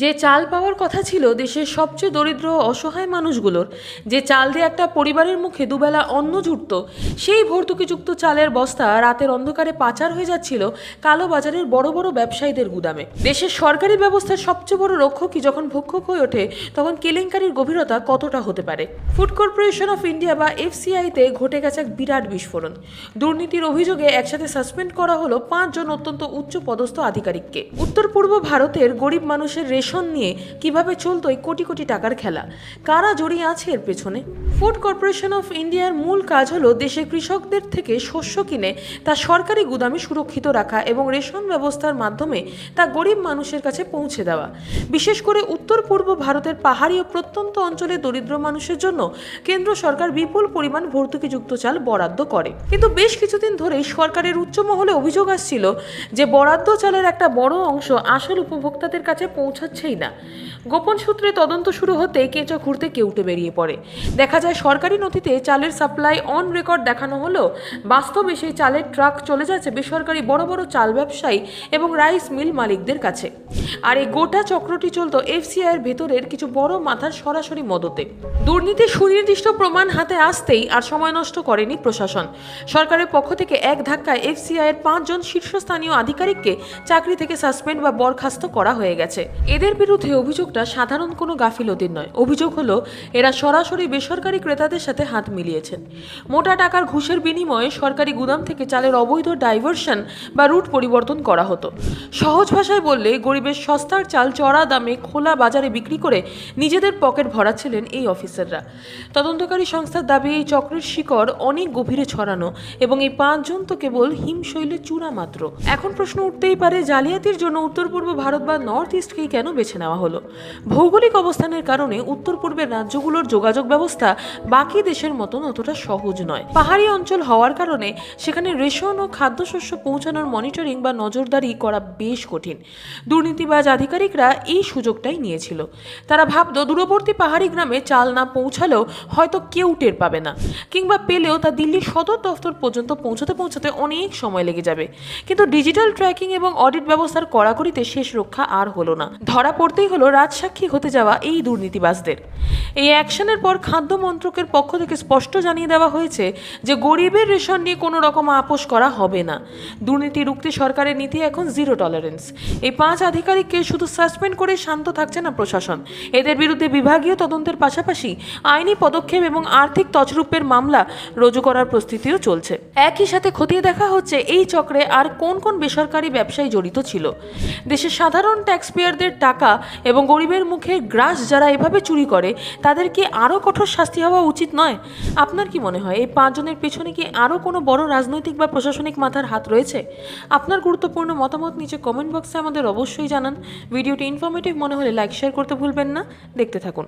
যে চাল পাওয়ার কথা ছিল দেশের সবচেয়ে দরিদ্র ও অসহায় মানুষগুলোর, যে চাল দিয়ে একটা পরিবারের মুখে দুবেলা অন্ন জুটত, সেই ভর্তুকিযুক্ত চালের বস্তা রাতের অন্ধকারে পাচার হয়ে যাচ্ছিল কালোবাজারের বড় বড় ব্যবসায়ীদের গুদামে। দেশের সরকারি ব্যবস্থার সবচেয়ে বড় রক্ষকই যখন ভক্ষক হয়ে ওঠে, তখন কেলেঙ্কারির গভীরতা কতটা হতে পারে। ফুড কর্পোরেশন অফ ইন্ডিয়া বা এফসিআইতে ঘটে গেছে এক বিরাট বিস্ফোরণ। দুর্নীতির অভিযোগে একসাথে সাসপেন্ড করা হলো 5 জন অত্যন্ত উচ্চ পদস্থ আধিকারিককে। উত্তর পূর্ব ভারতের গরিব মানুষের রেশন নিয়ে কিভাবে চলতো এই কোটি কোটি টাকার খেলা, কারা জড়িয়ে আছে এর পেছনে? ফুড কর্পোরেশন অফ ইন্ডিয়ার মূল কাজ হলো দেশের কৃষকদের থেকে শস্য কিনে তা সরকারি গুদামে সুরক্ষিত রাখা এবং রেশন ব্যবস্থার মাধ্যমে তা গরিব মানুষের কাছে পৌঁছে দেওয়া। বিশেষ করে উত্তর পূর্ব ভারতের পাহাড়ি ও প্রত্যন্ত অঞ্চলে দরিদ্র মানুষের জন্য কেন্দ্র সরকার বিপুল পরিমাণ ভর্তুকিযুক্ত চাল বরাদ্দ করে। কিন্তু বেশ কিছুদিন ধরেই সরকারের উচ্চ মহলে অভিযোগ আসছিল যে বরাদ্দ চালের একটা বড় অংশ আসল উপভোক্তাদের কাছে পৌঁছাচ্ছেই না। গোপন সূত্রে তদন্ত শুরু হতে কেঁচো খুঁড়তে কেউটে বেরিয়ে পড়ে। দেখা যায় সরকারি নথিতে চালের সাপ্লাই অন রেকর্ড দেখানো হলেও বাস্তবে সেই চালের ট্রাক চলে যাচ্ছে বেসরকারি বড় বড় চাল ব্যবসায়ী এবং রাইস মিল মালিকদের কাছে। আর এই গোটা চক্রটি চলতো এফসিআই এর ভেতরের কিছু বড় মাথার সরাসরি মদতে। দুর্নীতির সুনির্দিষ্ট প্রমাণ হাতে আসতেই আর সময় নষ্ট করেনি প্রশাসন। সরকারের পক্ষ থেকে এক ধাক্কায় এফসিআই এর 5 জন শীর্ষস্থানীয় আধিকারিককে চাকরি থেকে সাসপেন্ড বা বরখাস্ত করা হয়ে গেছে। এদের বিরুদ্ধে অভিযোগটা সাধারণ কোনো গাফিলতির নয়। অভিযোগ হলো এরা সরাসরি বেসরকারি ক্রেতাদের সাথে হাত মিলিয়েছেন। মোটা টাকার ঘুষের বিনিময়ে সরকারি গুদাম থেকে চালের অবৈধ ডাইভার্সন বা রুট পরিবর্তন করা হতো। সহজ ভাষায় বললে গরিবের সস্তার চাল চড়া দামে খোলা বাজারে বিক্রি করে নিজেদের পকেট ভরাচ্ছিলেন এই অফিসাররা। তদন্তকারী সংস্থার দাবি এই চক্রের শিকড় অনেক গভীরে ছড়ানো এবং এই 5 জন তো কেবল হিমশৈলের চূড়া মাত্র। এখন প্রশ্ন উঠতেই পারে, জালিয়াতির জন্য উত্তর পূর্ব ভারত বা নর্থ ইস্টকেই কেন বেছে নেওয়া হলো? ভৌগোলিক অবস্থানের কারণে উত্তর পূর্বের রাজ্যগুলোর যোগাযোগ ব্যবস্থা বাকি দেশের মতন অতটা সহজ নয়। পাহাড়ি অঞ্চল হওয়ার কারণে সেখানে রেশন ও খাদ্যশস্য পৌঁছানোর মনিটরিং বা নজরদারি করা বেশ কঠিন। দুর্নীতিবাজ আধিকারিকরা এই সুযোগটাই নিয়েছিল। তারা ভাবতো দূরবর্তী পাহাড়ি গ্রামে চাল না পৌঁছালেও হয়তো কেউ টের পাবে না, কিংবা পেলেও তা দিল্লির সদর দফতর পর্যন্ত পৌঁছাতে অনেক সময় লেগে যাবে। কিন্তু ডিজিটাল ট্র্যাকিং এবং অডিট ব্যবস্থার কড়াকড়িতে শেষ রক্ষা আর হলো না। ধরা পড়তেই হলো রাজসাক্ষী হতে যাওয়া এই দুর্নীতিবাজদের। এই অ্যাকশনের পর খাদ্য মন্ত্রকের পক্ষ থেকে স্পষ্ট জানিয়ে দেওয়া হয়েছে যে গরিবের রেশন নিয়ে কোনো রকম আপোষ করা হবে না। দুর্নীতি রুখতে সরকারের নীতি এখন জিরো টলারেন্স। এই 5 আধিকারিককে শুধু সাসপেন্ড করে শান্ত থাকছে না প্রশাসন, এদের বিরুদ্ধে বিভাগীয় তদন্তের পাশাপাশি আইনি পদক্ষেপ এবং আর্থিক তছরূপের মামলা রুজু করার প্রস্তুতিও চলছে। একই সাথে খতিয়ে দেখা হচ্ছে এই চক্রে আর কোন কোন বেসরকারি ব্যবসায়ী জড়িত ছিল। দেশের সাধারণ ট্যাক্সপেয়ারদের টাকা এবং গরিবের মুখে গ্রাস যারা এভাবে চুরি করে তাদের কি আরও কঠোর শাস্তি হওয়া উচিত নয়? আপনার কি মনে হয় এই 5 জনের পেছনে কি আরও কোনো বড় রাজনৈতিক বা প্রশাসনিক মাথার হাত রয়েছে? আপনার গুরুত্বপূর্ণ মতামত নিচে কমেন্ট বক্সে আমাদের অবশ্যই জানান। ভিডিওটি ইনফরমেটিভ মনে হলে লাইক শেয়ার করতে ভুলবেন না। দেখতে থাকুন।